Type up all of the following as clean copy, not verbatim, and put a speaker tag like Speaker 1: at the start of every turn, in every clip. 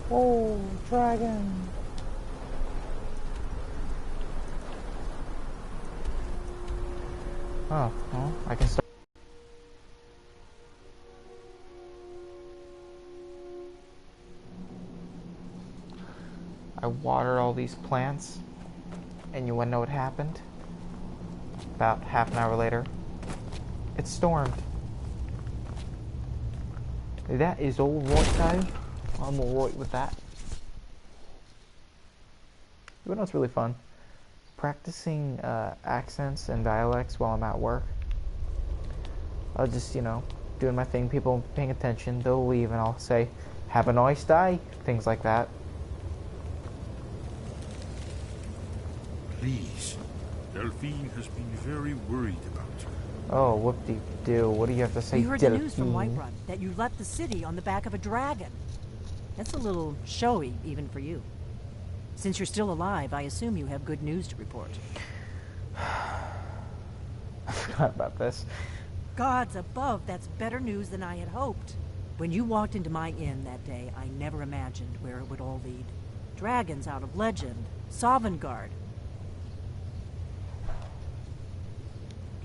Speaker 1: Oh, dragon. Oh, well, I can start. I water all these plants, and you wanna know what happened? About half an hour later, it stormed. That is all right, though. I'm alright with that. You know what's really fun? Practicing accents and dialects while I'm at work. I'll just, doing my thing, people paying attention, they'll leave and I'll say, have a nice day, things like that.
Speaker 2: Please, Delphine has been very worried about you.
Speaker 1: Oh, whoop-de-doo, what do you have to say,
Speaker 3: We heard the
Speaker 1: Delphine?
Speaker 3: news from Whiterun that you left the city on the back of a dragon. That's a little showy, even for you. Since you're still alive, I assume you have good news to report.
Speaker 1: I forgot about this.
Speaker 3: Gods above, that's better news than I had hoped. When you walked into my inn that day, I never imagined where it would all lead. Dragons out of legend, Sovngarde.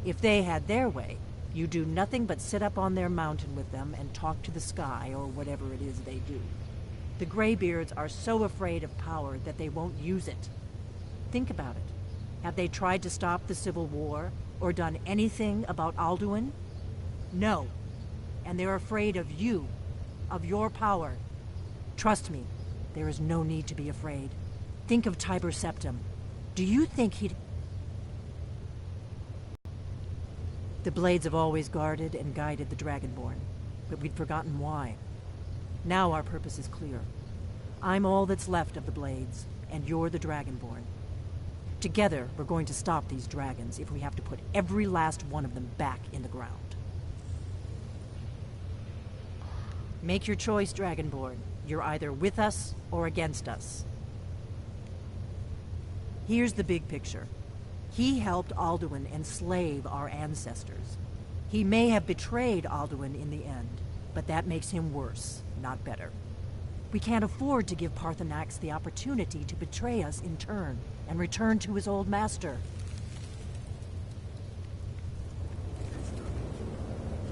Speaker 3: If they had their way, you do nothing but sit up on their mountain with them and talk to the sky or whatever it is they do. The Greybeards are so afraid of power that they won't use it. Think about it. Have they tried to stop the Civil War or done anything about Alduin? No. And they're afraid of you, of your power. Trust me, there is no need to be afraid. Think of Tiber Septim. Do you think he'd... The Blades have always guarded and guided the Dragonborn, but we'd forgotten why. Now our purpose is clear. I'm all that's left of the Blades, and you're the Dragonborn. Together, we're going to stop these dragons if we have to put every last one of them back in the ground. Make your choice, Dragonborn. You're either with us or against us. Here's the big picture. He helped Alduin enslave our ancestors. He may have betrayed Alduin in the end, but that makes him worse, not better. We can't afford to give Paarthurnax the opportunity to betray us in turn and return to his old master.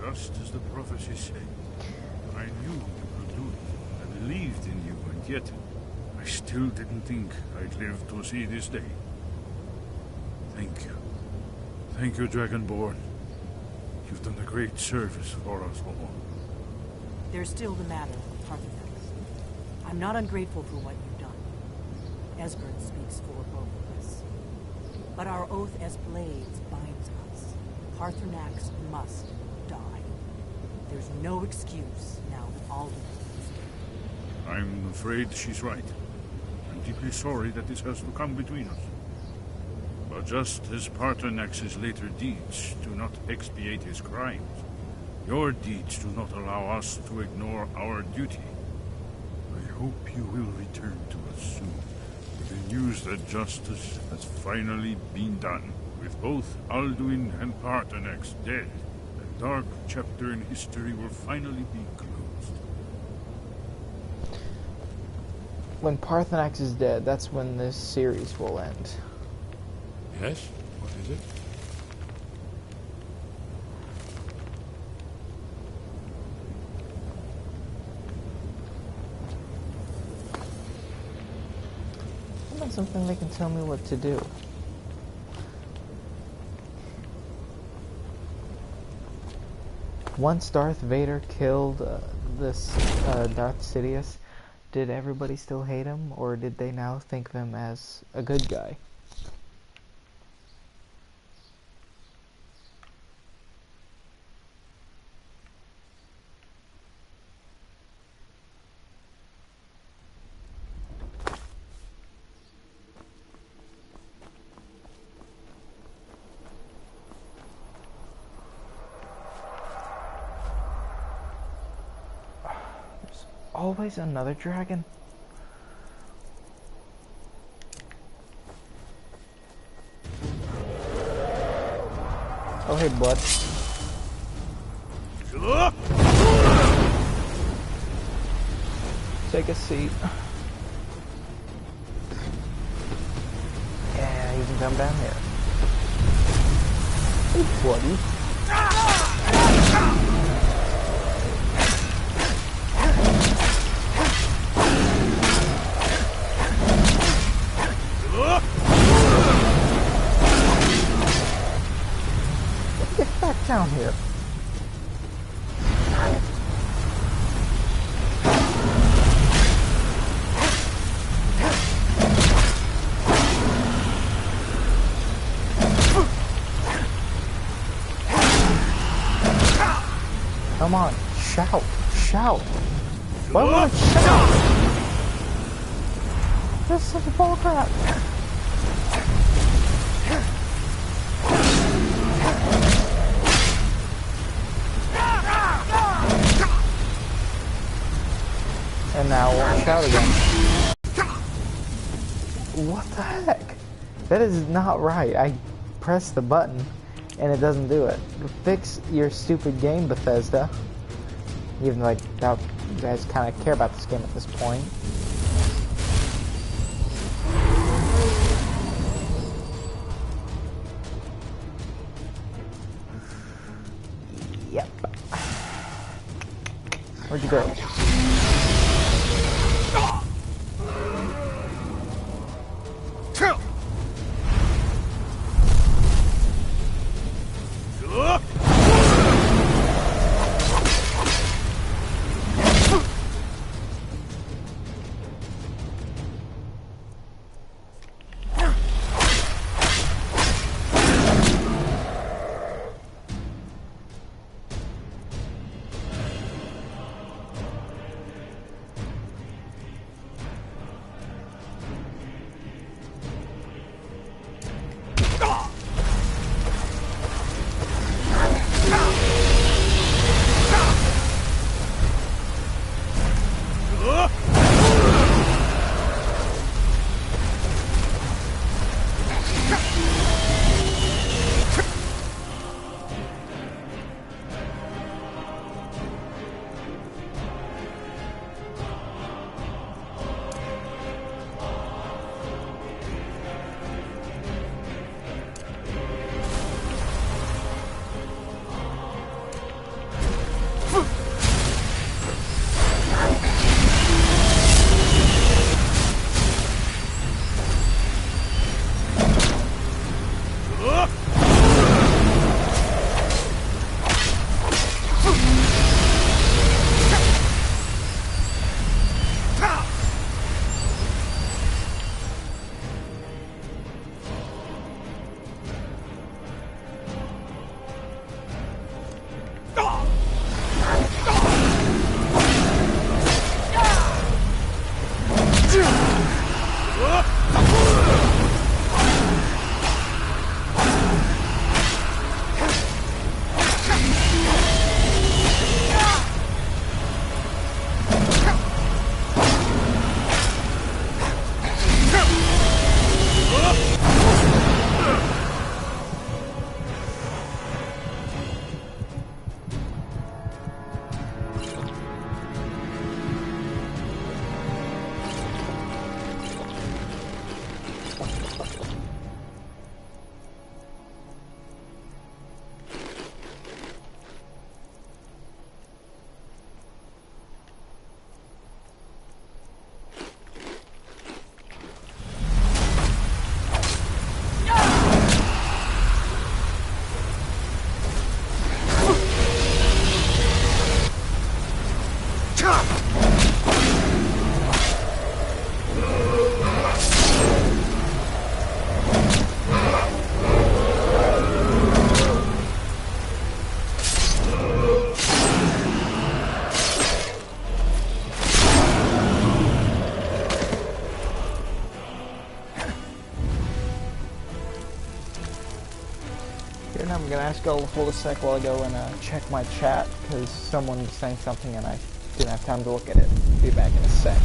Speaker 2: Just as the prophecy said. I knew you could do it. I believed in you, and yet I still didn't think I'd live to see this day. Thank you. Thank you, Dragonborn. You've done a great service for us all.
Speaker 3: There's still the matter of Paarthurnax. I'm not ungrateful for what you've done. Esbern speaks for both of us. But our oath as Blades binds us. Paarthurnax must die. There's no excuse now that Alduin is dead.
Speaker 2: I'm afraid she's right. I'm deeply sorry that this has to come between us. But just as Paarthurnax's later deeds do not expiate his crimes, your deeds do not allow us to ignore our duty. I hope you will return to us soon with the news that justice has finally been done. With both Alduin and Paarthurnax dead, a dark chapter in history will finally be closed.
Speaker 1: When Paarthurnax is dead, that's when this series will end.
Speaker 2: Yes? What is it?
Speaker 1: Not something they can tell me what to do. Once Darth Vader killed this Darth Sidious, did everybody still hate him, or did they now think of him as a good guy? Always another dragon. Oh, hey, bud. Take a seat. Yeah, you can come down here. Hey, buddy. Get back down here. Come on, shout, shout. Why won't it shout? This is such a bull crap. And now it won't shout again. What the heck? That is not right. I pressed the button and it doesn't do it. Fix your stupid game, Bethesda. Even like how you guys kind of care about this game at this point. Yep. Where'd you go? And I'm gonna ask y'all to hold a sec while I go and check my chat, because someone was saying something and I didn't have time to look at it. Be back in a sec.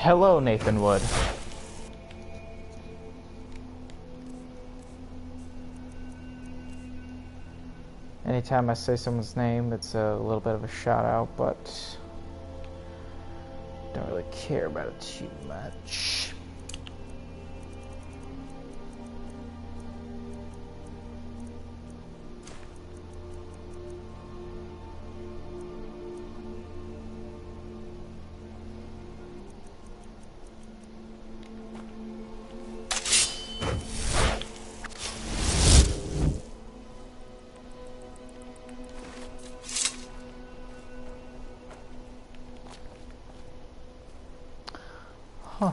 Speaker 1: Hello, Nathan Wood. Anytime I say someone's name, it's a little bit of a shout out, but don't really care about it too much. Huh.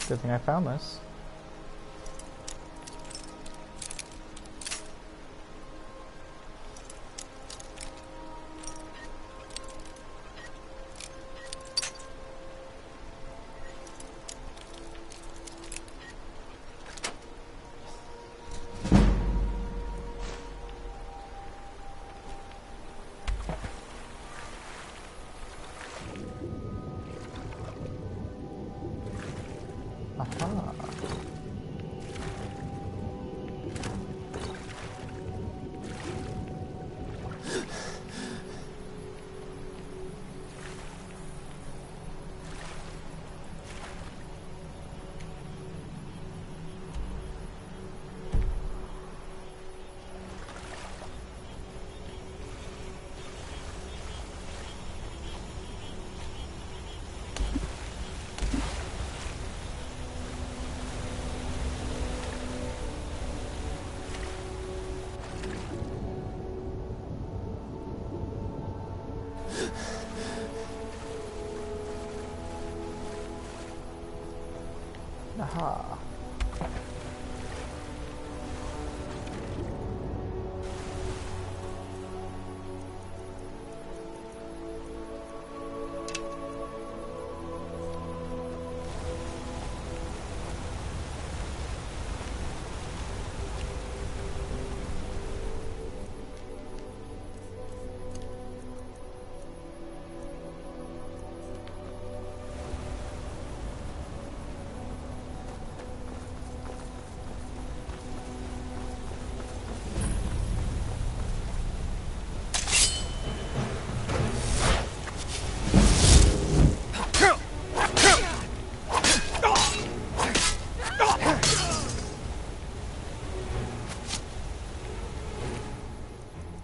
Speaker 1: Good thing I found this. Aha. Aha.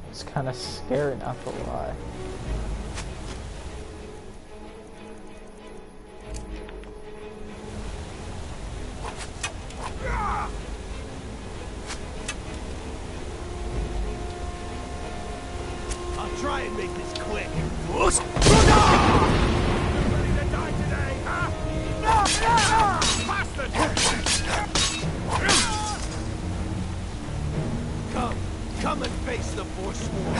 Speaker 1: It's kind of scary, not to lie.
Speaker 4: I'll try and make this quick.
Speaker 2: Ready to die today, huh? Bastard!
Speaker 4: Come and face the Forsworn.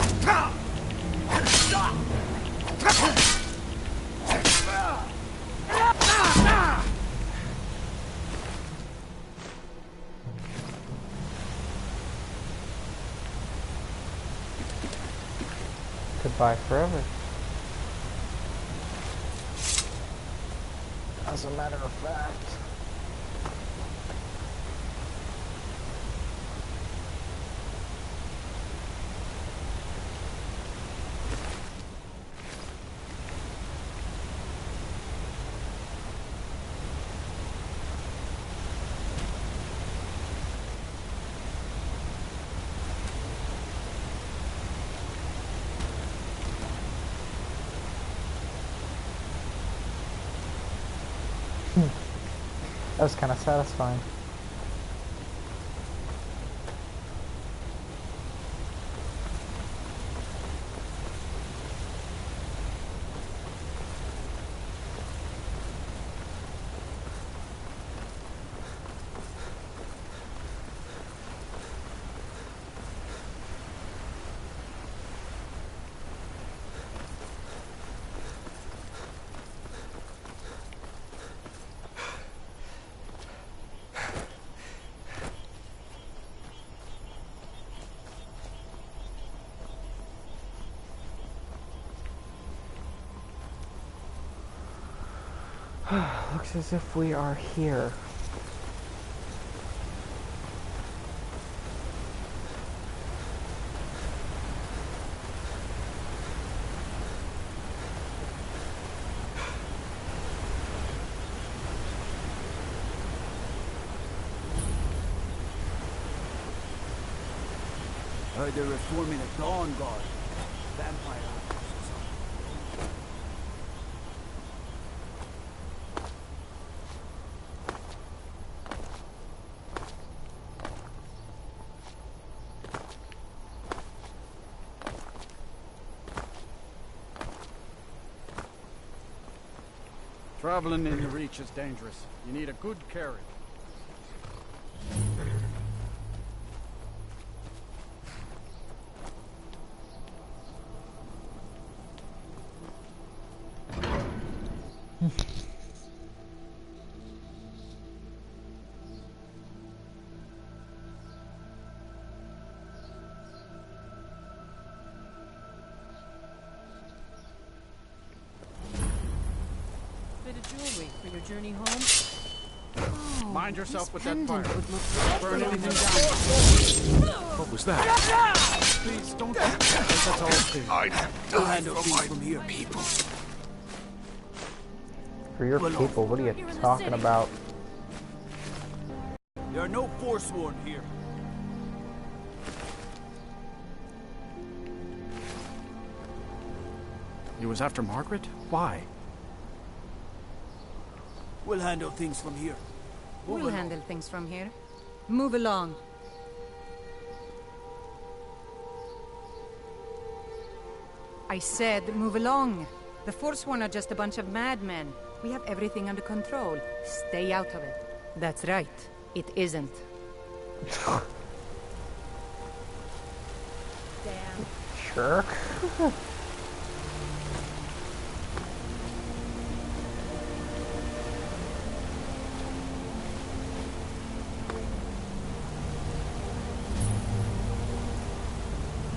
Speaker 1: Goodbye forever. As a matter of fact. That was kind of satisfying. Looks as if we are here.
Speaker 4: Heard they're reforming a Dawn Guard. Vampire hunters or something.
Speaker 5: Traveling in the Reach is dangerous. You need a good carriage.
Speaker 3: Bit of jewelry for your journey home.
Speaker 5: Mind yourself with that fire.
Speaker 3: Would look
Speaker 5: Burn anything down.
Speaker 2: What was that?
Speaker 5: Please don't. That's all, please.
Speaker 2: I
Speaker 4: We'll handle things from here.
Speaker 2: people.
Speaker 1: For your people, what are you talking about?
Speaker 4: There are no Forsworn here.
Speaker 5: You was after Margaret? Why?
Speaker 4: We'll handle things from here. Move
Speaker 6: We'll
Speaker 4: along.
Speaker 6: handle things from here. Move along. I said move along. The Forsworn are just a bunch of madmen. We have everything under control. Stay out of it. That's right. It isn't.
Speaker 3: damn.
Speaker 1: Sure.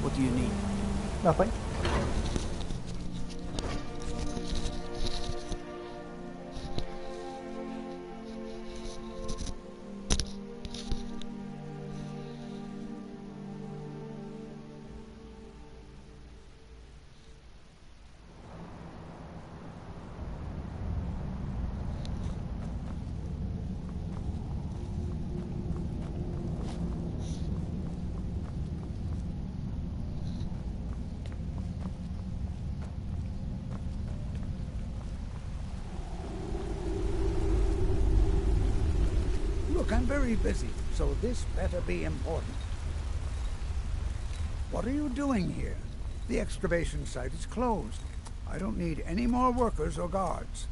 Speaker 4: What do you need?
Speaker 1: Nothing.
Speaker 7: Look, I'm very busy, so this better be important. What are you doing here? The excavation site is closed. I don't need any more workers or guards.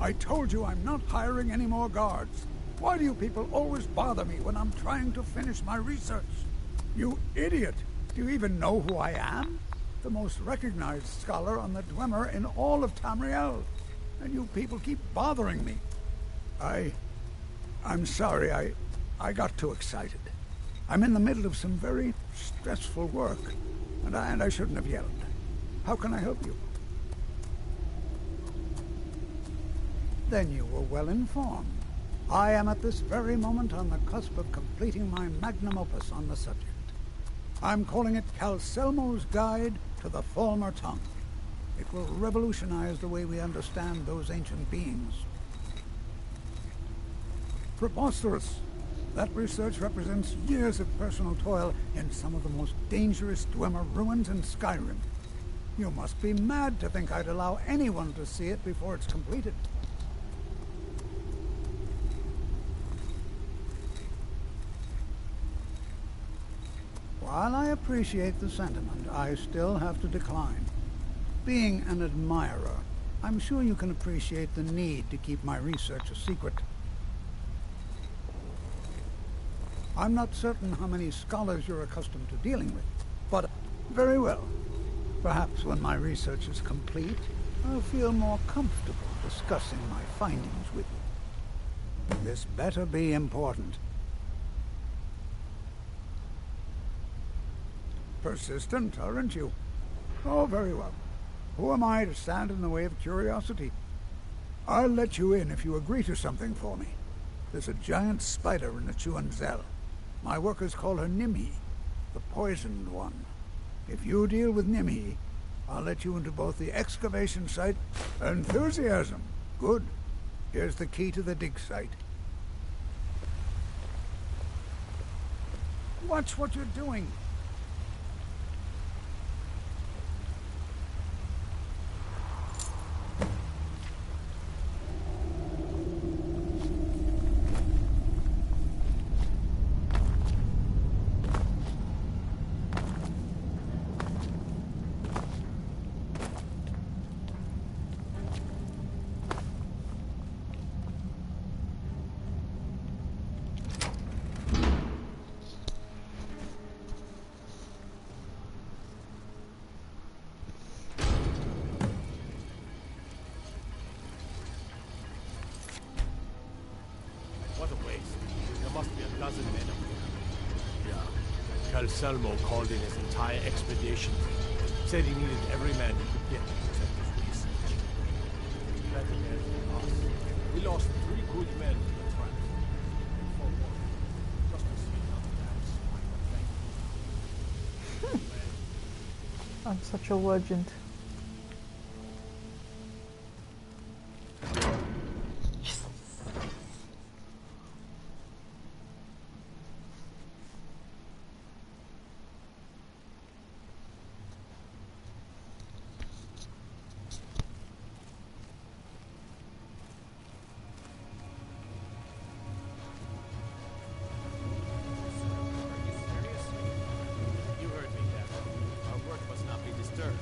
Speaker 7: I told you I'm not hiring any more guards. Why do you people always bother me when I'm trying to finish my research? You idiot! Do you even know who I am? The most recognized scholar on the Dwemer in all of Tamriel. And you people keep bothering me. I'm sorry, I got too excited. I'm in the middle of some very stressful work, and I shouldn't have yelled. How can I help you? Then you were well informed. I am at this very moment on the cusp of completing my magnum opus on the subject. I'm calling it Calselmo's Guide to the Falmar Tongue. It will revolutionize the way we understand those ancient beings. Preposterous! That research represents years of personal toil in some of the most dangerous Dwemer ruins in Skyrim. You must be mad to think I'd allow anyone to see it before it's completed. While I appreciate the sentiment, I still have to decline. Being an admirer, I'm sure you can appreciate the need to keep my research a secret. I'm not certain how many scholars you're accustomed to dealing with, but very well. Perhaps when my research is complete, I'll feel more comfortable discussing my findings with you. This better be important. Persistent, aren't you? Oh, very well. Who am I to stand in the way of curiosity? I'll let you in if you agree to something for me. There's a giant spider in the Chuanzel. My workers call her Nimhi, the poisoned one. If you deal with Nimhi, I'll let you into both the excavation site... Enthusiasm! Good. Here's the key to the dig site. Watch what you're doing.
Speaker 8: What a waste. There must be a dozen men up there. Yeah. Calcelmo called in his entire expedition. Said he needed every man he could get to protect his research. Better men than us. We lost 3 good men to the trap. For what? Just to see another damn spider. Thank you.
Speaker 1: I'm such a legend.
Speaker 8: You heard me, Captain. Our work must not be disturbed.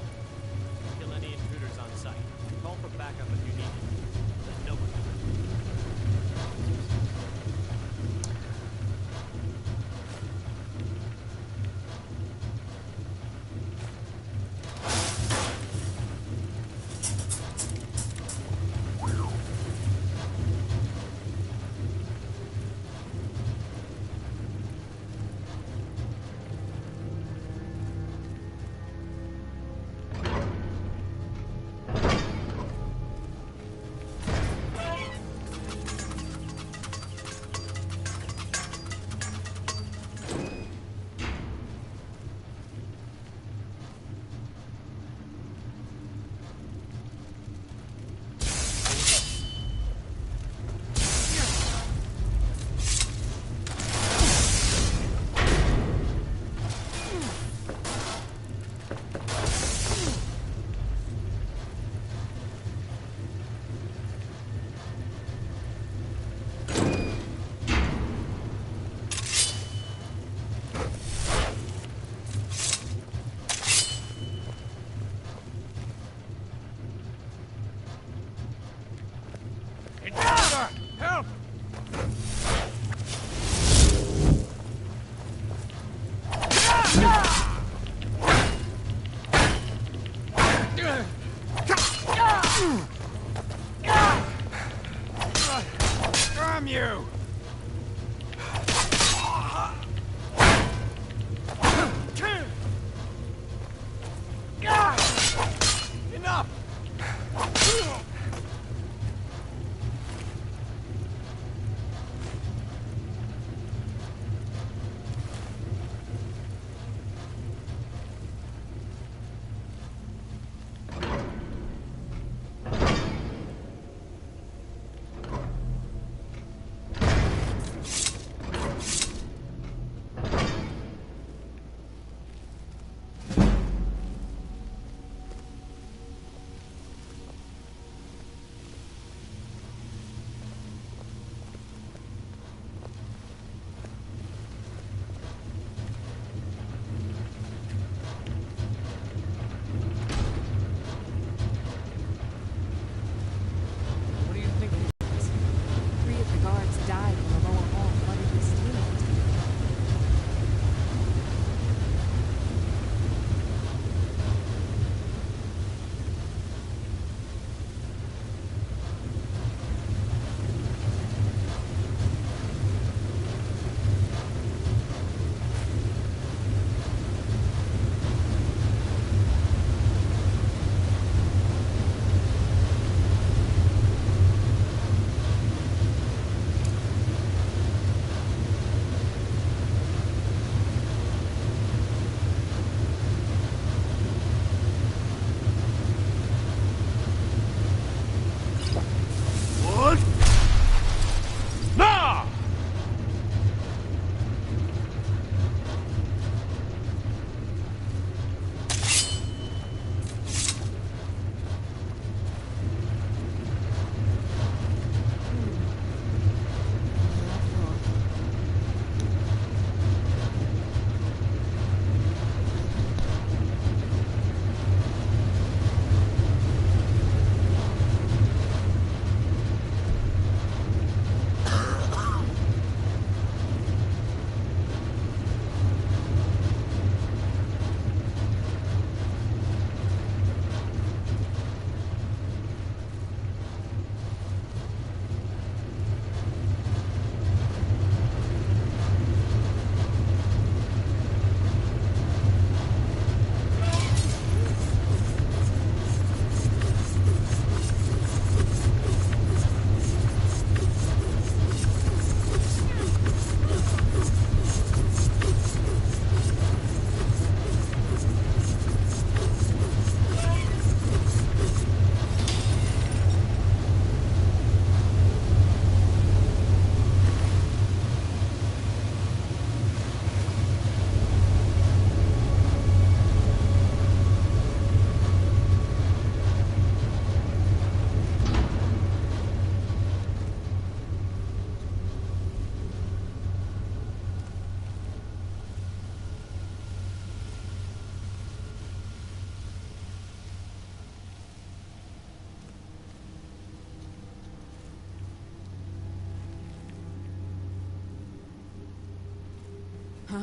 Speaker 6: Huh?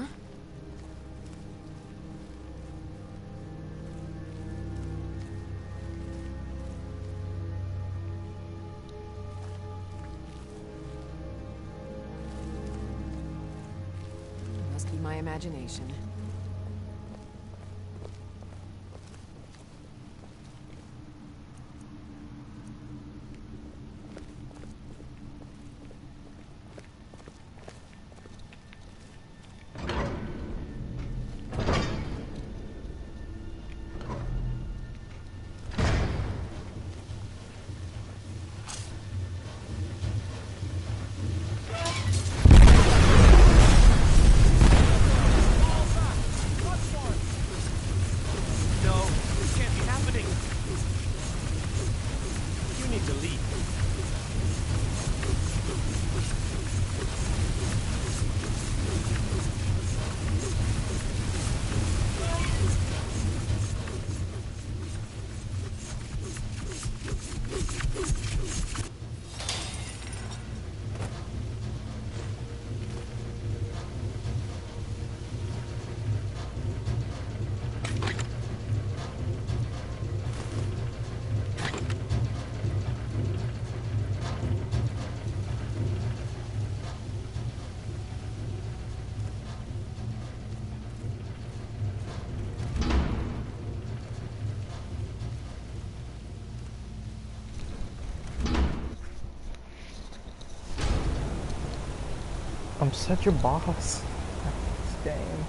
Speaker 6: Must be my imagination.
Speaker 1: I'm such a boss at this game.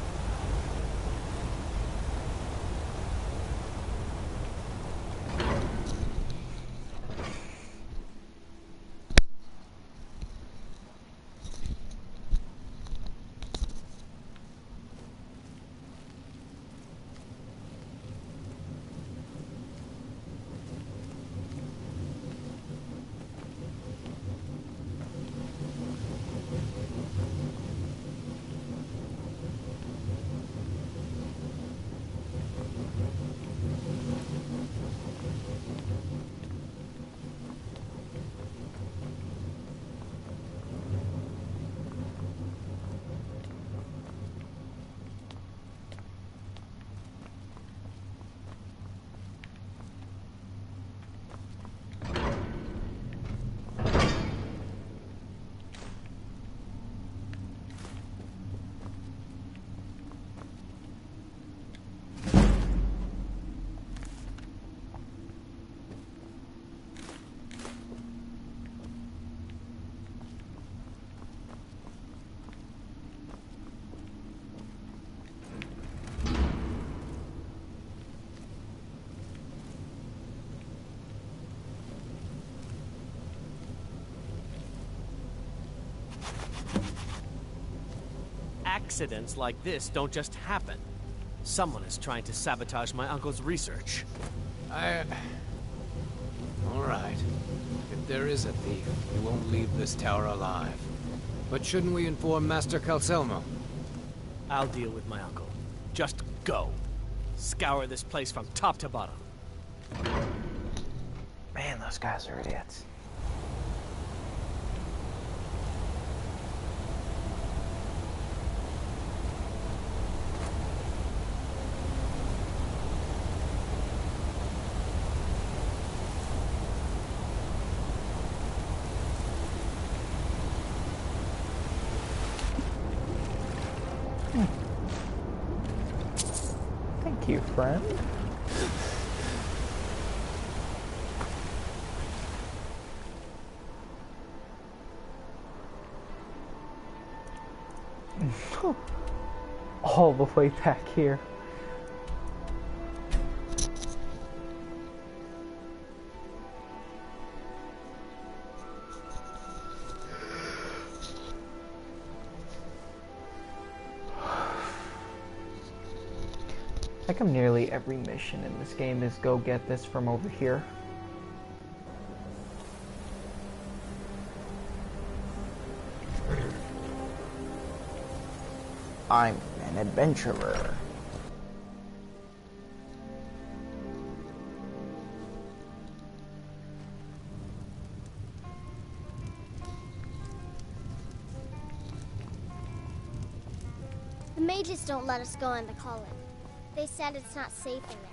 Speaker 9: Accidents like this don't just happen. Someone is trying to sabotage my uncle's research.
Speaker 10: All right. If there is a thief, he won't leave this tower alive. But shouldn't we inform Master Calselmo?
Speaker 9: I'll deal with my uncle. Just go. Scour this place from top to bottom.
Speaker 1: Man, those guys are idiots. Thank you, friend. All the way back here. Like nearly every mission in this game is go get this from over here. I'm an adventurer.
Speaker 11: The mages don't let us go in the column. They said it's not safe in there.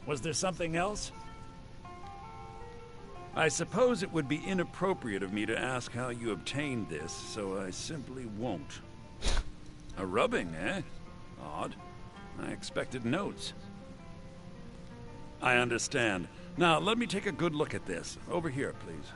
Speaker 12: Was there something else? I suppose it would be inappropriate of me to ask how you obtained this, so I simply won't. A rubbing, eh? Odd. I expected notes. I understand. Now, let me take a good look at this. Over here, please.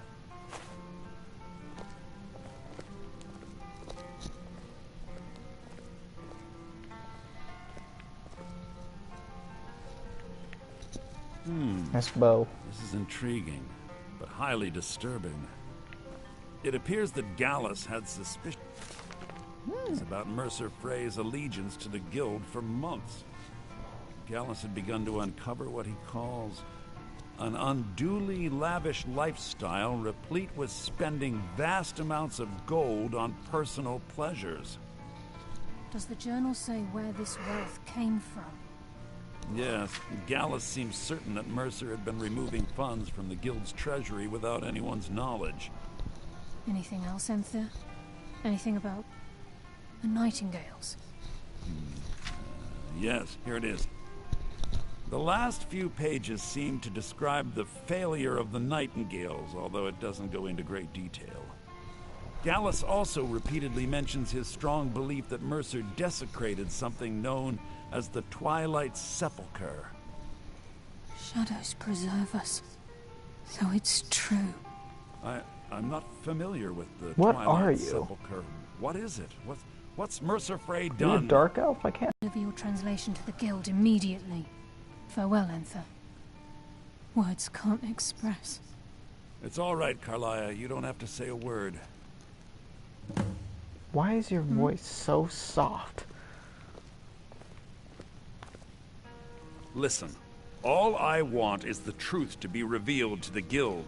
Speaker 1: Nice bow.
Speaker 12: This is intriguing, but highly disturbing. It appears that Gallus had suspicions about Mercer Frey's allegiance to the guild for months. Gallus had begun to uncover what he calls an unduly lavish lifestyle replete with spending vast amounts of gold on personal pleasures.
Speaker 13: Does the journal say where this wealth came from?
Speaker 12: Yes, Gallus seems certain that Mercer had been removing funds from the guild's treasury without anyone's knowledge.
Speaker 13: Anything else, Enthir? Anything about the Nightingales?
Speaker 12: Yes, here it is. The last few pages seem to describe the failure of the Nightingales, although it doesn't go into great detail. Gallus also repeatedly mentions his strong belief that Mercer desecrated something known as the Twilight Sepulchre.
Speaker 13: Shadows preserve us. So it's true.
Speaker 12: I'm not familiar with the
Speaker 1: What
Speaker 12: Twilight
Speaker 1: are you?
Speaker 12: Sepulchre. What is it? What's Mercer Frey
Speaker 1: Are you a
Speaker 12: done?
Speaker 1: dark elf? I can't.
Speaker 13: Deliver your translation to the guild immediately. Farewell, Enthir. Words can't express.
Speaker 12: It's all right, Carlia. You don't have to say a word.
Speaker 1: Why is your voice so soft?
Speaker 12: Listen, all I want is the truth to be revealed to the guild.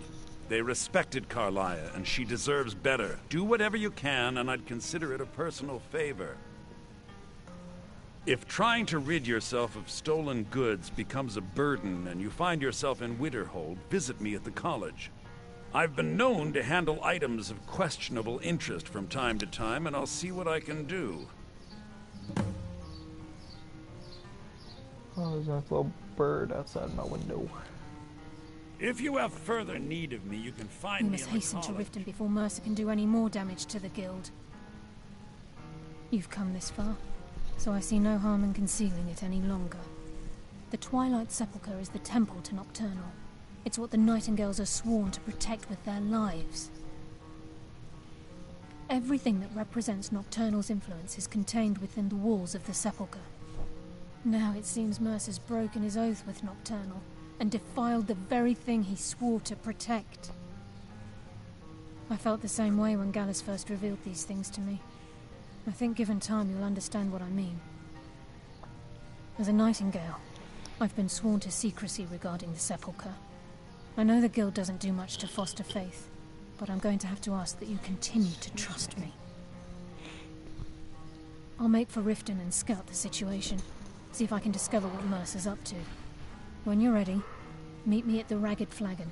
Speaker 12: They respected Carlia, and she deserves better. Do whatever you can, and I'd consider it a personal favor. If trying to rid yourself of stolen goods becomes a burden and you find yourself in Winterhold, visit me at the college. I've been known to handle items of questionable interest from time to time, and I'll see what I can do.
Speaker 1: Oh, there's a little bird outside my window.
Speaker 12: If you have further need of me, you can find
Speaker 13: We
Speaker 12: me
Speaker 13: must
Speaker 12: in the
Speaker 13: hasten to
Speaker 12: college.
Speaker 13: Riften before Mercer can do any more damage to the guild. You've come this far, so I see no harm in concealing it any longer. The Twilight Sepulchre is the temple to Nocturnal. It's what the Nightingales are sworn to protect with their lives. Everything that represents Nocturnal's influence is contained within the walls of the Sepulchre. Now it seems Mercer's broken his oath with Nocturnal and defiled the very thing he swore to protect. I felt the same way when Gallus first revealed these things to me. I think given time you'll understand what I mean. As a Nightingale, I've been sworn to secrecy regarding the Sepulchre. I know the guild doesn't do much to foster faith, but I'm going to have to ask that you continue to trust me. I'll make for Riften and scout the situation, see if I can discover what Mercer's up to. When you're ready, meet me at the Ragged Flagon.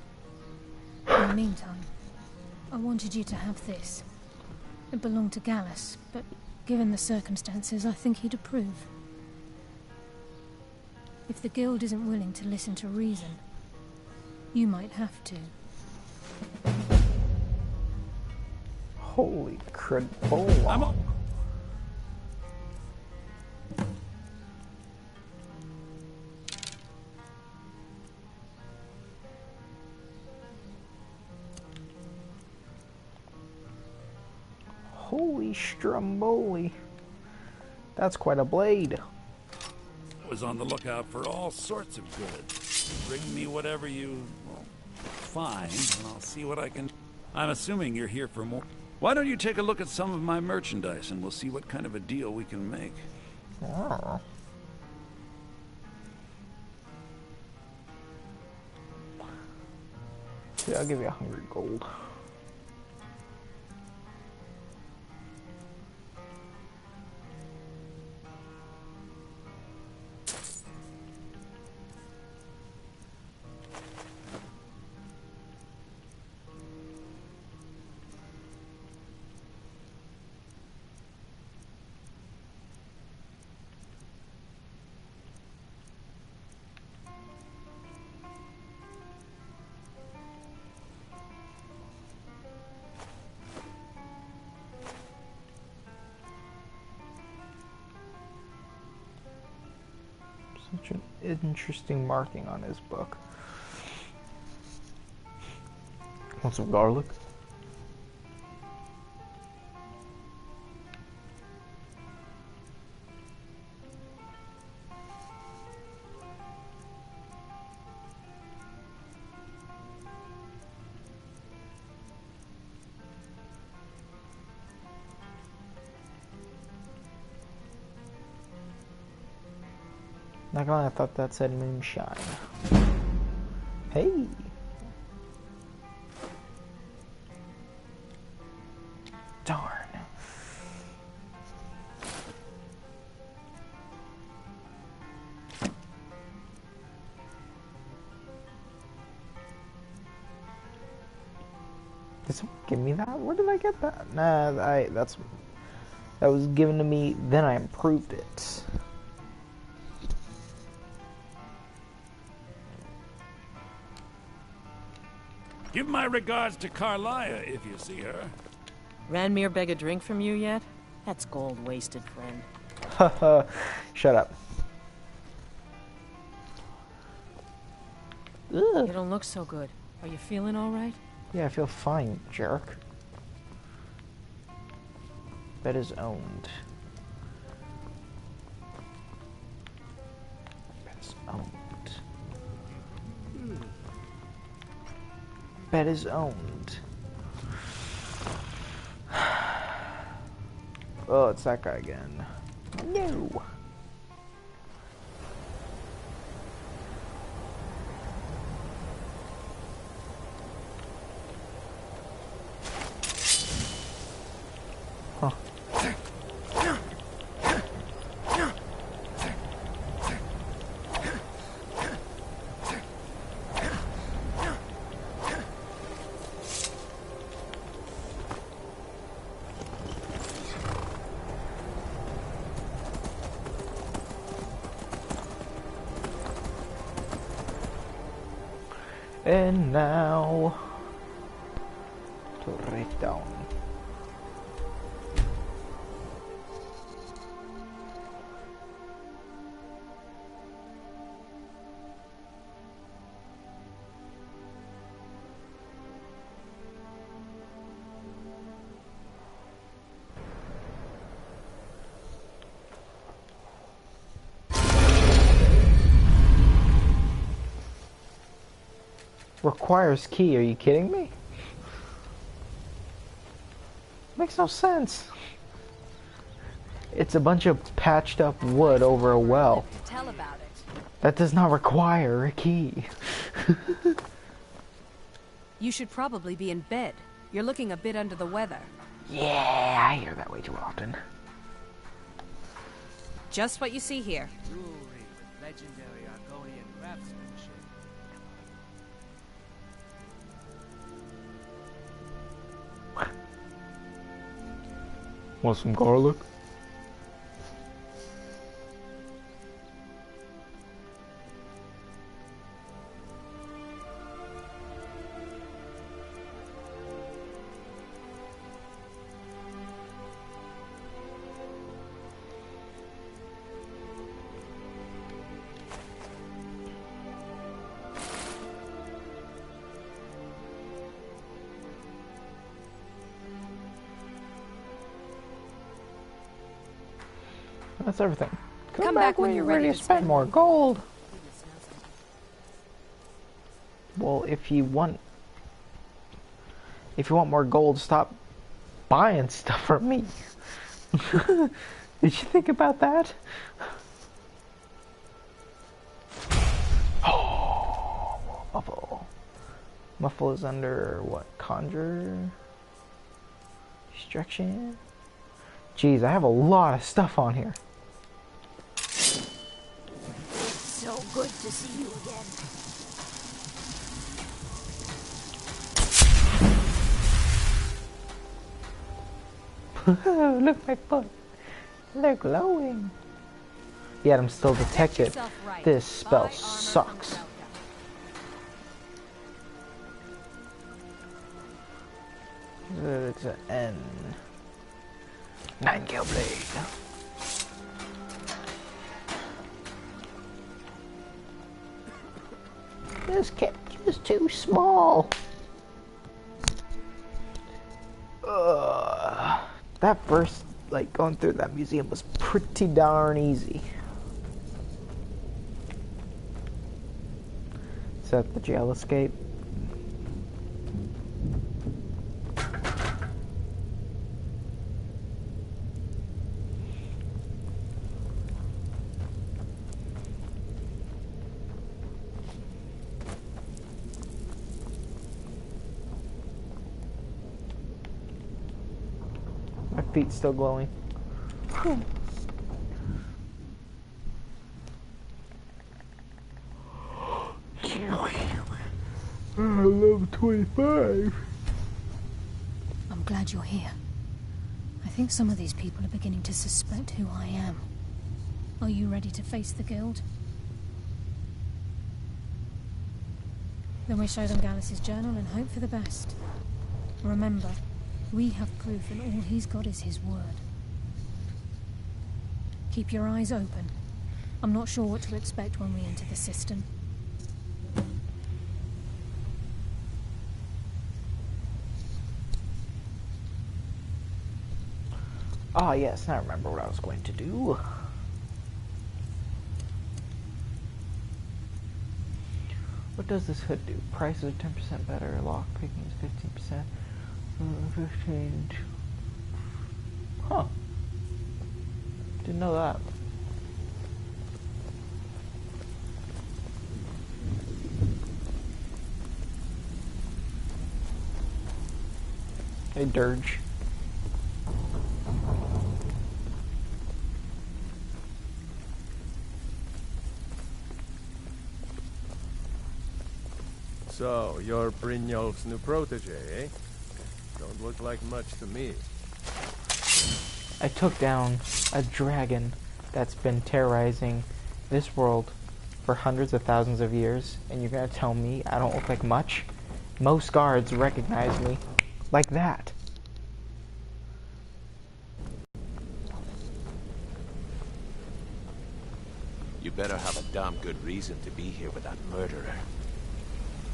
Speaker 13: In the meantime, I wanted you to have this. It belonged to Gallus, but given the circumstances, I think he'd approve. If the guild isn't willing to listen to reason, you might have to.
Speaker 1: Holy crud. Holy Stromboli. That's quite a blade.
Speaker 12: I was on the lookout for all sorts of goods. Bring me whatever you find, and I'll see what I can... I'm assuming you're here for more. Why don't you take a look at some of my merchandise, and we'll see what kind of a deal we can make.
Speaker 1: Oh. Yeah, I'll give you 100 gold. Such an interesting marking on his book. Want some garlic? Not gonna lie, I thought that said moonshine. Hey! Darn. Did someone give me that? Where did I get that? Nah, that was given to me, then I improved it.
Speaker 12: Give my regards to Carlia if you see her.
Speaker 3: Ranmir beg a drink from you yet? That's gold wasted, friend.
Speaker 1: Haha, shut up. Ugh.
Speaker 3: You don't look so good. Are you feeling all right?
Speaker 1: Yeah, I feel fine, jerk. Bed is owned. Bed is owned. Bed is owned. Oh, it's that guy again. No. Huh. And now to right down. Requires key, are you kidding me? Makes no sense. It's a bunch of patched up wood over a well.
Speaker 6: Tell about it.
Speaker 1: That does not require a key.
Speaker 6: You should probably be in bed. You're looking a bit under the weather.
Speaker 1: Yeah, I hear that way too often.
Speaker 6: Just what you see here.
Speaker 4: Jewelry with legendary Argonian craftsmanship.
Speaker 1: Want some garlic? That's everything. Come back when you're ready to spend more gold. Well, if you want more gold, stop buying stuff from me. Did you think about that? Oh, Muffle. Muffle is under what? Conjure? Destruction? Jeez, I have a lot of stuff on here.
Speaker 13: So good to see you again.
Speaker 1: Look, my foot. They're glowing. Yet I'm still detected.
Speaker 6: Right.
Speaker 1: This spell sucks. It's an N. 9 Gale Blade. just kept just too small. That first, like, going through that museum was pretty darn easy. Is that the jail escape? My feet's still glowing. I love 25.
Speaker 13: I'm glad you're here. I think some of these people are beginning to suspect who I am. Are you ready to face the guild? Then we show them Gallus's journal and hope for the best. Remember, we have proof and all he's got is his word. Keep your eyes open. I'm not sure what to expect when we enter the system.
Speaker 1: Ah, yes, I remember what I was going to do. What does this hood do? Prices are 10% better, lock picking is 15%. 15. Huh. Didn't know that. Hey, Dirge.
Speaker 8: So, you're Brynjolf's new protege, eh? Don't look like much to me.
Speaker 1: I took down a dragon that's been terrorizing this world for hundreds of thousands of years, and you're gonna tell me I don't look like much? Most guards recognize me like that.
Speaker 10: You better have a damn good reason to be here with that murderer.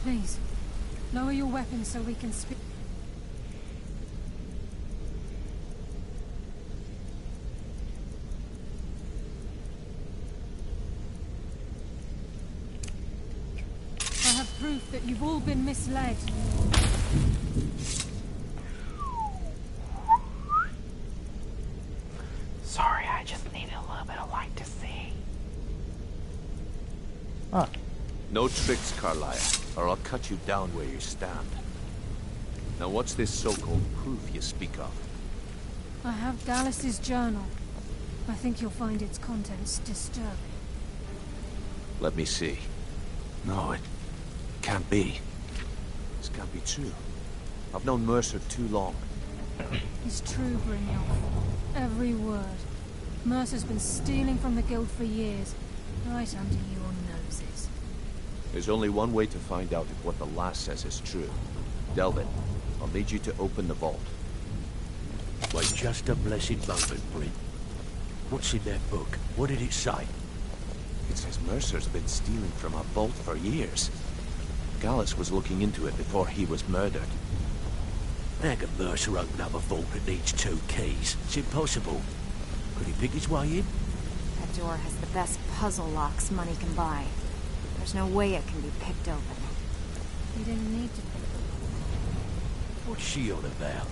Speaker 13: Please, lower your weapons so we can speak. I have proof that you've all been misled.
Speaker 1: Sorry, I just needed a little bit of light to see. Huh.
Speaker 10: No tricks, Carlisle, or I'll cut you down where you stand. Now what's this so-called proof you speak of?
Speaker 13: I have Gallus's journal. I think you'll find its contents disturbing.
Speaker 10: Let me see. No, it can't be. This can't be true. I've known Mercer too long.
Speaker 13: It's true, Brynjolf. Every word. Mercer's been stealing from the guild for years, right under your noses.
Speaker 10: There's only one way to find out if what the lass says is true. Delvin, I'll need you to open the vault.
Speaker 14: Wait just a blessed moment, Bryn. What's in that book? What did it say?
Speaker 10: It says Mercer's been stealing from a vault for years. Gallus was looking into it before he was murdered.
Speaker 14: How can Mercer open up a vault that needs 2 keys? It's impossible. Could he pick his way in?
Speaker 15: That door has the best puzzle locks money can buy. There's no way it can be picked open.
Speaker 13: You didn't need to.
Speaker 14: What's she on about?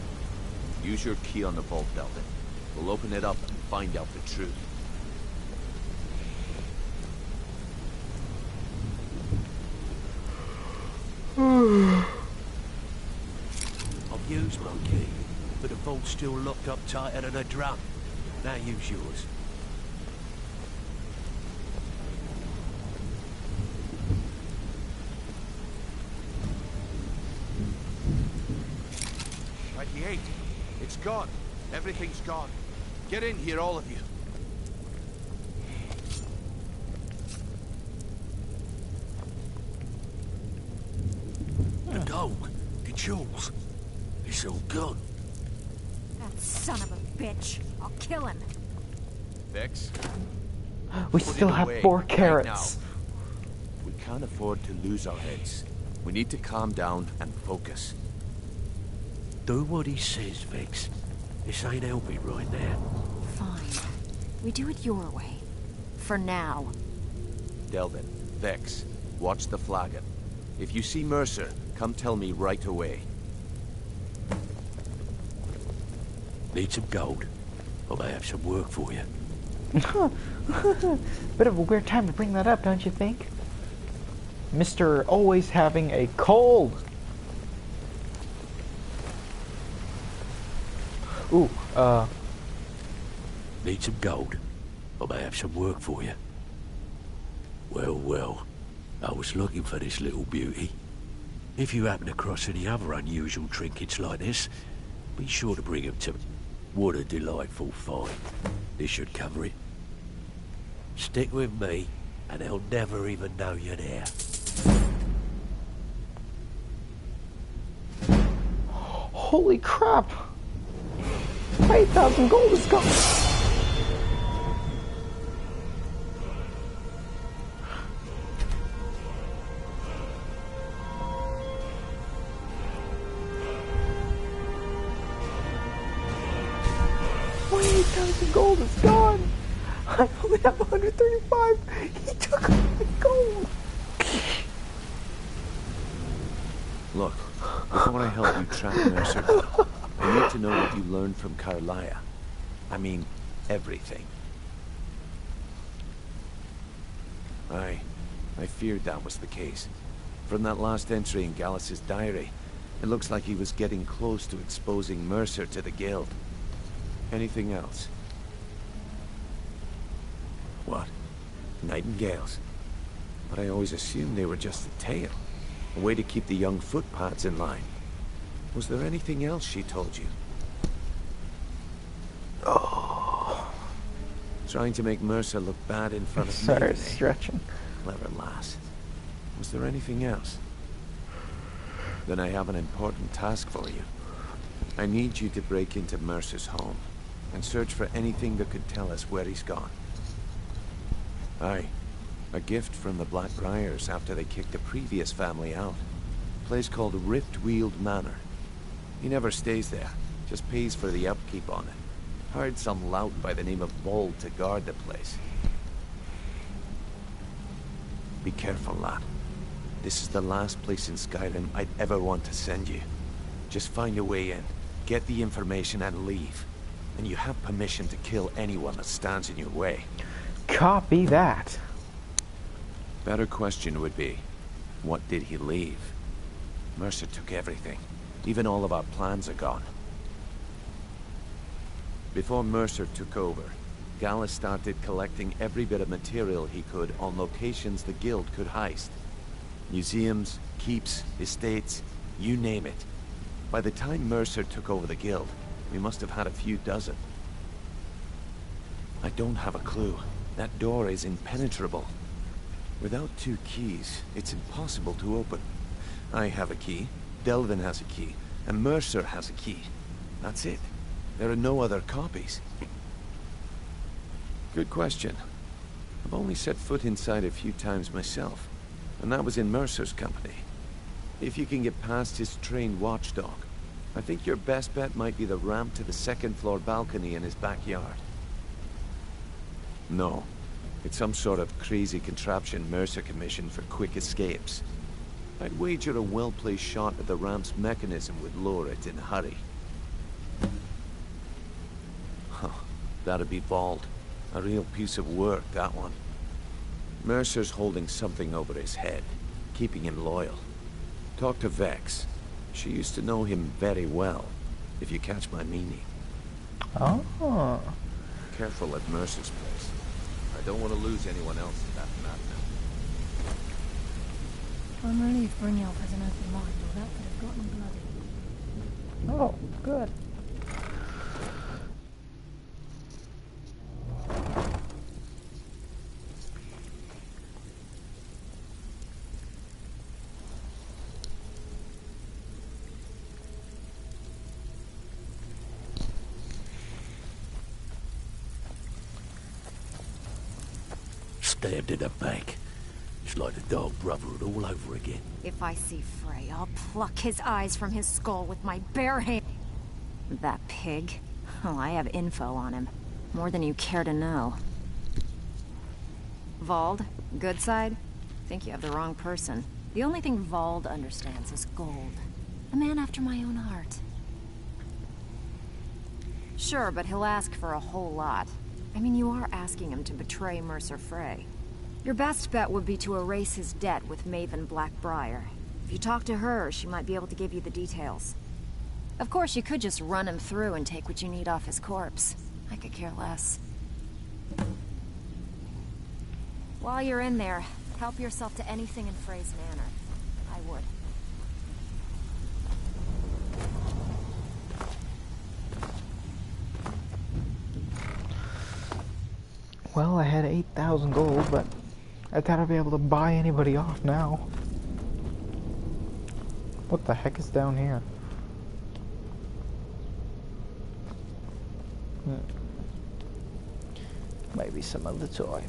Speaker 10: Use your key on the vault, Delvin. We'll open it up and find out the truth.
Speaker 14: I've used my key, but the vault's still locked up tighter than a drum. Now use yours.
Speaker 16: It's gone. Everything's gone. Get in here, all of you.
Speaker 14: The gold, the jewels, it's all gone.
Speaker 15: That son of a bitch. I'll kill him.
Speaker 10: Vex?
Speaker 1: We still have 4 carrots.
Speaker 10: We can't afford to lose our heads. We need to calm down and focus.
Speaker 14: Do what he says, Vex. This ain't helping right now.
Speaker 15: Fine. We do it your way. For now.
Speaker 10: Delvin, Vex, watch the flagon. If you see Mercer, come tell me right away.
Speaker 14: Need some gold? I may have some work for you.
Speaker 1: Bit of a weird time to bring that up, don't you think? Mr. Always having a cold. Ooh,
Speaker 14: Need some gold? I may have some work for you. Well, well. I was looking for this little beauty. If you happen across any other unusual trinkets like this, be sure to bring them to me. What a delightful find. This should cover it. Stick with me, and they'll never even know you're there.
Speaker 1: holy crap! 8,000 gold is gone! Gold is gone. I only have 135. He took all the gold.
Speaker 10: Look, before I help you track Mercer, I need to know what you learned from Carlia. I mean, everything. I feared that was the case. From that last entry in Gallus's diary, it looks like he was getting close to exposing Mercer to the Guild. Anything else? What? Nightingales? But I always assumed they were just a tale. A way to keep the young footpads in line. Was there anything else she told you? Oh. Trying to make Mercer look bad in front of me.
Speaker 1: Sorry, stretching.
Speaker 10: Clever lass. Was there anything else? Then I have an important task for you. I need you to break into Mercer's home and search for anything that could tell us where he's gone. Aye. A gift from the Blackbriars after they kicked the previous family out. A place called Riftweald Manor. He never stays there, just pays for the upkeep on it. Hired some lout by the name of Bold to guard the place. Be careful, lad. This is the last place in Skyrim I'd ever want to send you. Just find a way in, get the information and leave. And you have permission to kill anyone that stands in your way.
Speaker 1: Copy that.
Speaker 10: Better question would be, what did he leave? Mercer took everything. Even all of our plans are gone. Before Mercer took over, Gallus started collecting every bit of material he could on locations the Guild could heist. Museums, keeps, estates, you name it. By the time Mercer took over the Guild, we must have had a few dozen. I don't have a clue. That door is impenetrable. Without 2 keys, it's impossible to open. I have a key, Delvin has a key, and Mercer has a key. That's it. There are no other copies. Good question. I've only set foot inside a few times myself, and that was in Mercer's company. If you can get past his trained watchdog, I think your best bet might be the ramp to the 2nd floor balcony in his backyard. No. It's some sort of crazy contraption Mercer commissioned for quick escapes. I'd wager a well-placed shot at the ramp's mechanism would lower it in a hurry. Huh. That'd be Bald. A real piece of work, that one. Mercer's holding something over his head, keeping him loyal. Talk to Vex. She used to know him very well, if you catch my meaning.
Speaker 1: Oh.
Speaker 10: Careful at Mercer's place. I don't want to lose anyone else in that madness.
Speaker 13: I'm relieved Brynjolf has an open mind, or that could have gotten bloody.
Speaker 1: Oh, good.
Speaker 14: Stabbed in the back. It's It's like the Dark Brotherhood all over again.
Speaker 15: If I see Frey, I'll pluck his eyes from his skull with my bare hand. That pig? Oh, I have info on him. More than you care to know. Vald, good side? Think you have the wrong person. The only thing Vald understands is gold. A man after my own heart. Sure, but he'll ask for a whole lot. I mean, you are asking him to betray Mercer Frey. Your best bet would be to erase his debt with Maven Blackbriar. If you talk to her, she might be able to give you the details. Of course, you could just run him through and take what you need off his corpse. I could care less. While you're in there, help yourself to anything in Frey's manor. I would.
Speaker 1: Well, I had 8,000 gold, but I gotta be able to buy anybody off now. What the heck is down here? Maybe some other toy.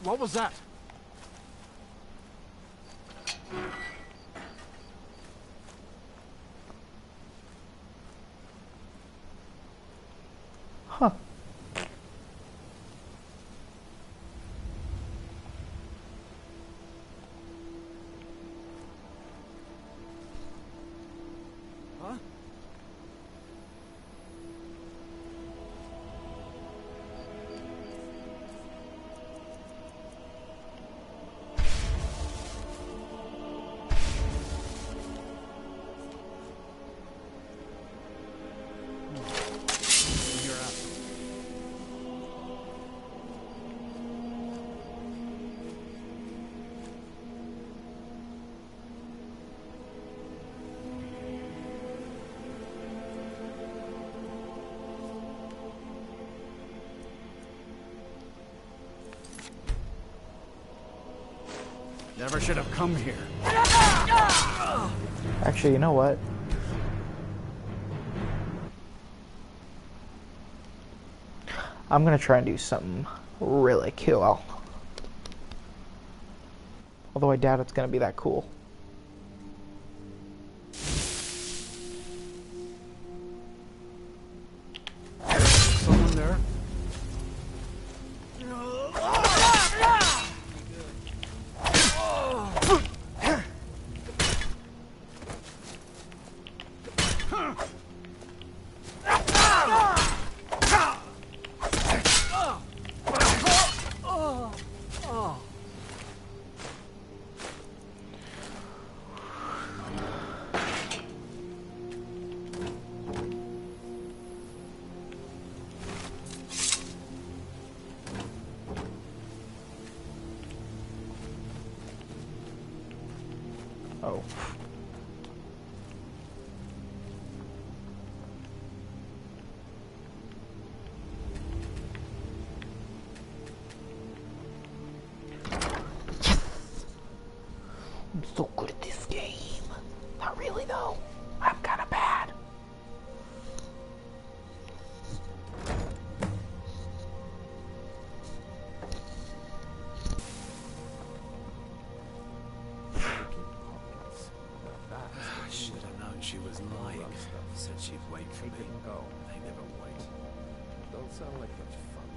Speaker 5: What was that?
Speaker 1: Huh.
Speaker 5: Huh? Never should have come here.
Speaker 1: Actually, you know what? I'm gonna try and do something really cool. Although I doubt it's gonna be that cool.
Speaker 5: Someone there?
Speaker 1: Oh. I'm so good at this game. Not really though. I'm kind of bad.
Speaker 8: Should have known she was lying. Said she'd wait for me.
Speaker 17: Go.
Speaker 8: They never wait.
Speaker 17: Don't sound like much fun.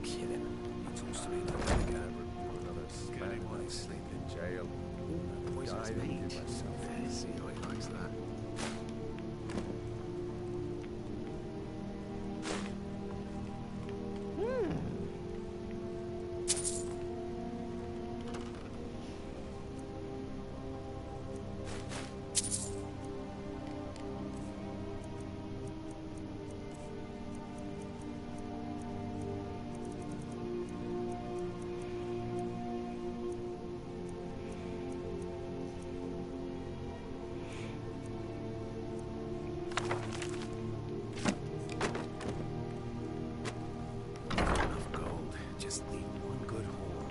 Speaker 8: Kidding. He talks to me like that again.
Speaker 17: Another smack like sleep in jail.
Speaker 8: Poison's
Speaker 17: Died and
Speaker 8: meat.
Speaker 17: did myself.
Speaker 8: See how he likes that. Enough gold. Just leave one good hole.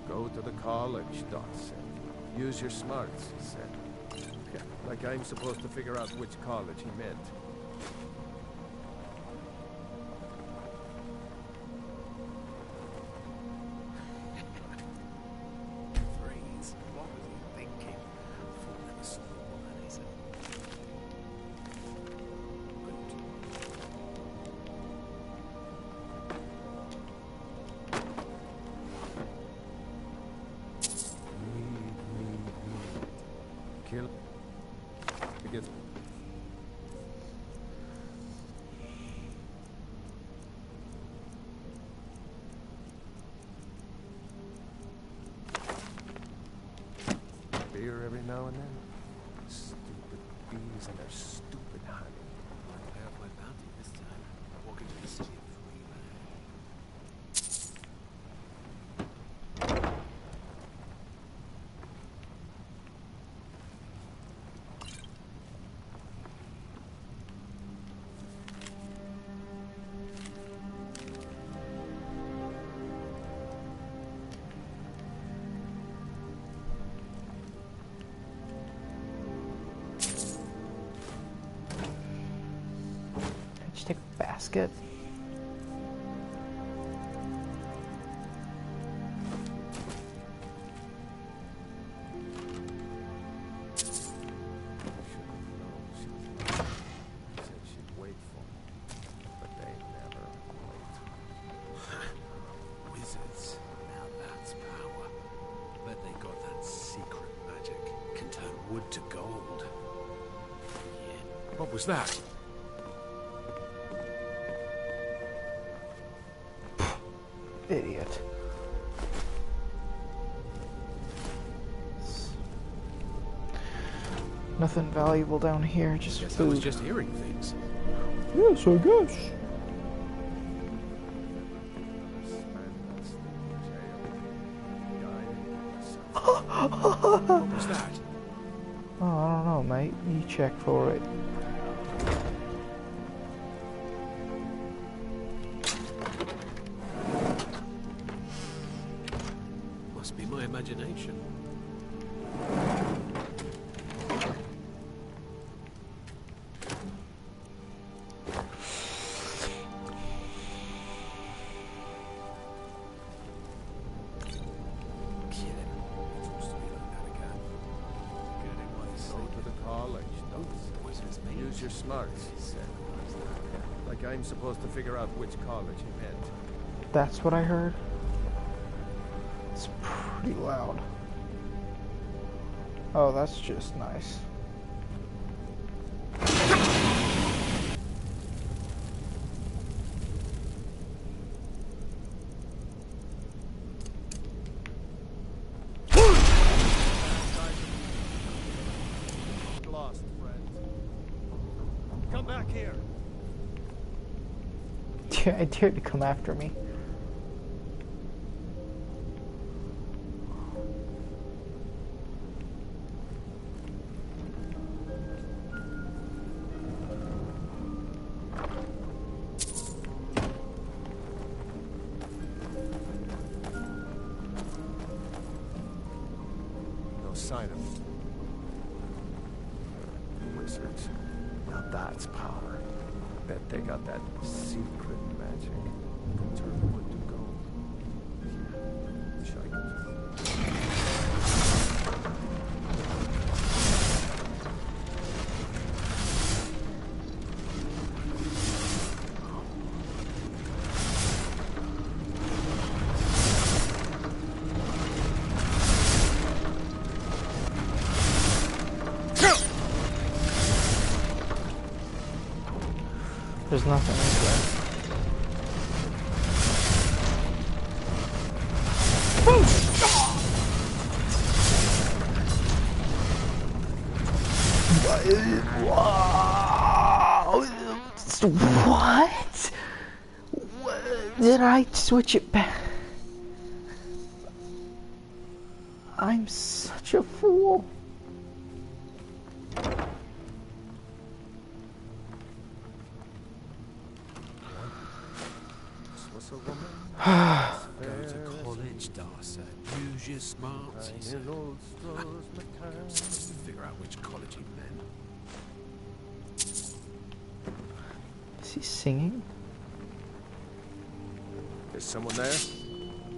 Speaker 17: Go to the college, Doc said. Use your smarts, he said. Yeah, like I'm supposed to figure out which college he meant.
Speaker 8: Freeze. What was he thinking? Falling asleep on that, he said.
Speaker 17: Kill. It gets. Beer every now and then. Stupid bees and their stupid honey.
Speaker 8: I'll pay off my bounty this time. Walk into the city of free man.
Speaker 1: Just take a basket.
Speaker 17: Said she'd wait for me, but they never wait.
Speaker 8: Wizards. Now that's power. Bet they got that secret magic. Can turn wood to gold. Yeah. What was that?
Speaker 1: Idiot. Nothing valuable down here, just
Speaker 8: Guess I
Speaker 1: food.
Speaker 8: was just hearing things.
Speaker 1: Yes, I guess.
Speaker 8: What was that?
Speaker 1: Oh, I don't know, mate. You check for it.
Speaker 8: Must be my imagination.
Speaker 17: Use your smarts, he said. Like I'm supposed to figure out which college he meant.
Speaker 1: That's what I heard. It's pretty loud. Oh, that's just nice. dared to come after me.
Speaker 17: No sign of wizards. Now that's power. Bet they got that secret magic. Can turn wood to gold. Wish I could.
Speaker 1: There's nothing anywhere. What? Did I switch it back? I'm such a fool.
Speaker 14: Go to college, Darcy. Use your smarts, he said. I'm supposed to figure out which college he meant.
Speaker 1: Is he singing?
Speaker 17: Is someone there?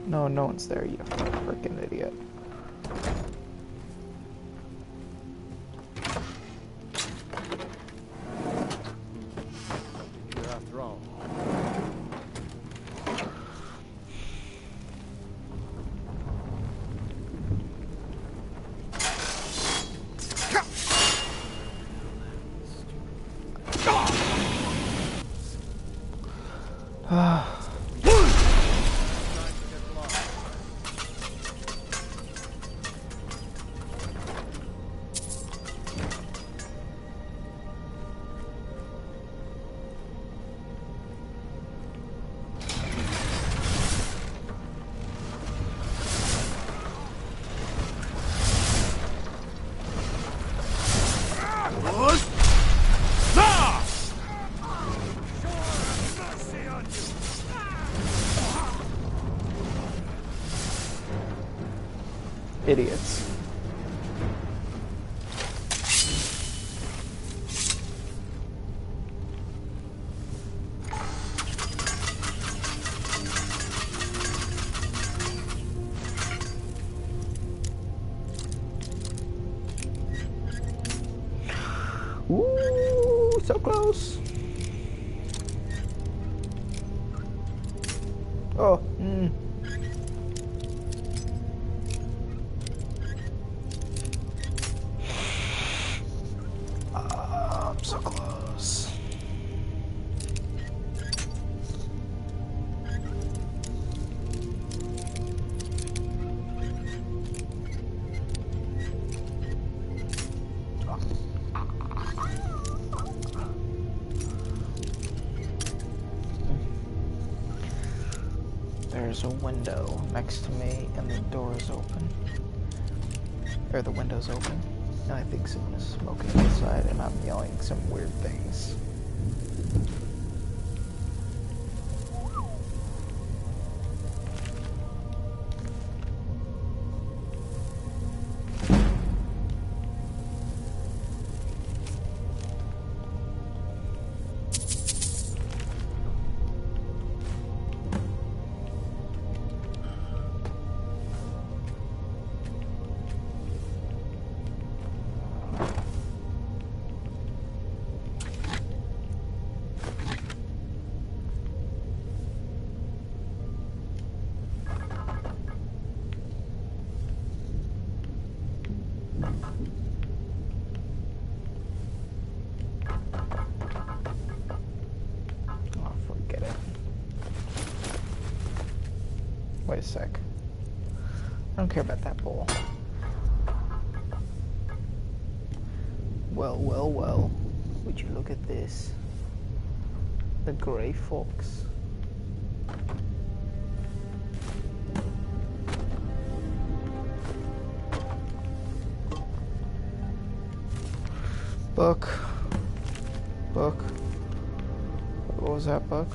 Speaker 1: No, no one's there, you freaking idiot.
Speaker 17: Here after all.
Speaker 1: Idiots. Ooh, so close. Oh, I'm so close. There's a window next to me, and the door is open. Or the window's open. And I think someone is smoking outside, and I'm yelling some weird things. Wait a sec. I don't care about that bowl. Well, well, well. Would you look at this? The Grey Fox. Book. Book. What was that book?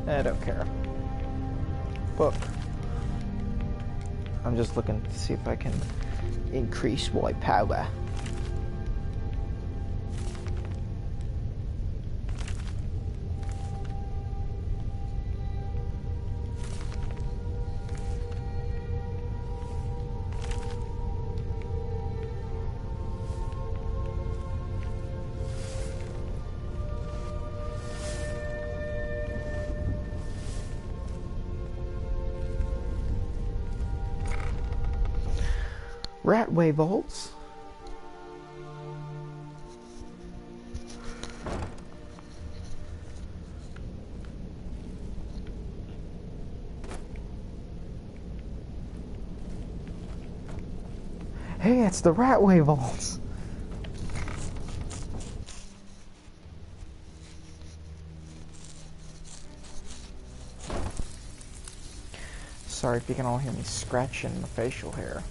Speaker 1: I don't care. Book. I'm just looking to see if I can increase my power. Ratway vaults. Hey, it's the Ratway vaults. Sorry if you can all hear me scratching the facial hair.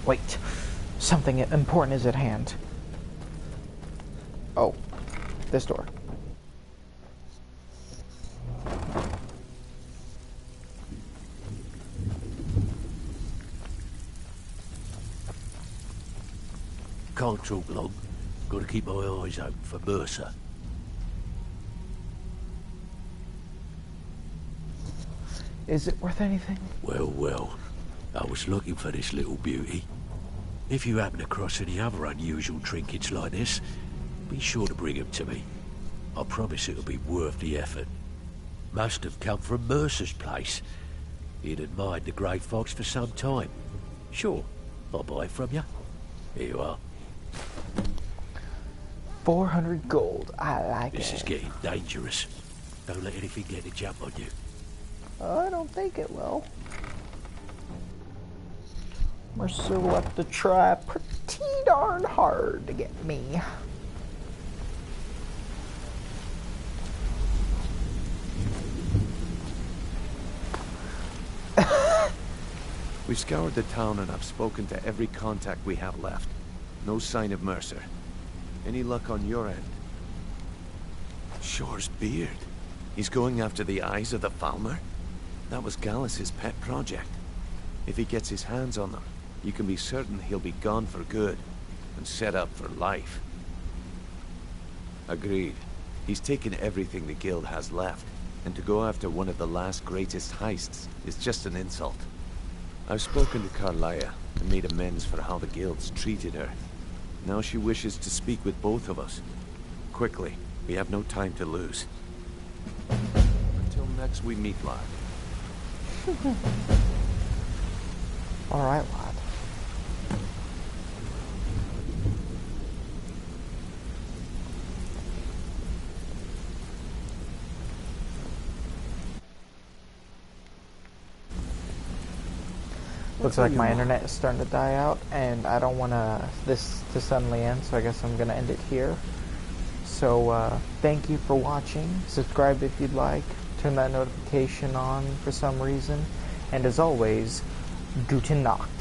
Speaker 1: Wait, something important is at hand. Oh, this door.
Speaker 14: Can't talk long. Gotta keep my eyes open for Mercer.
Speaker 1: Is it worth anything?
Speaker 14: Well, well. I was looking for this little beauty. If you happen across any other unusual trinkets like this, be sure to bring them to me. I promise it'll be worth the effort. Must have come from Mercer's place. He'd admired the grey fox for some time. Sure, I'll buy it from you. Here you are.
Speaker 1: 400 gold. I like it.
Speaker 14: This is getting dangerous. Don't let anything get a jump on you.
Speaker 1: I don't think it will. Mercer will have to try pretty darn hard to get me.
Speaker 10: We've scoured the town and I've spoken to every contact we have left. No sign of Mercer. Any luck on your end? Shore's beard. He's going after the eyes of the Falmar? That was Gallus's pet project. If he gets his hands on them, you can be certain he'll be gone for good and set up for life. Agreed. He's taken everything the guild has left, and to go after one of the last greatest heists is just an insult. I've spoken to Carlia and made amends for how the guild's treated her. Now she wishes to speak with both of us. Quickly, we have no time to lose. Until next we meet, lad.
Speaker 1: Alright, lad. Looks like my internet is starting to die out, and I don't want this to suddenly end, so I guess I'm going to end it here. So, thank you for watching. Subscribe if you'd like. Turn that notification on for some reason. And as always, Guten Nacht.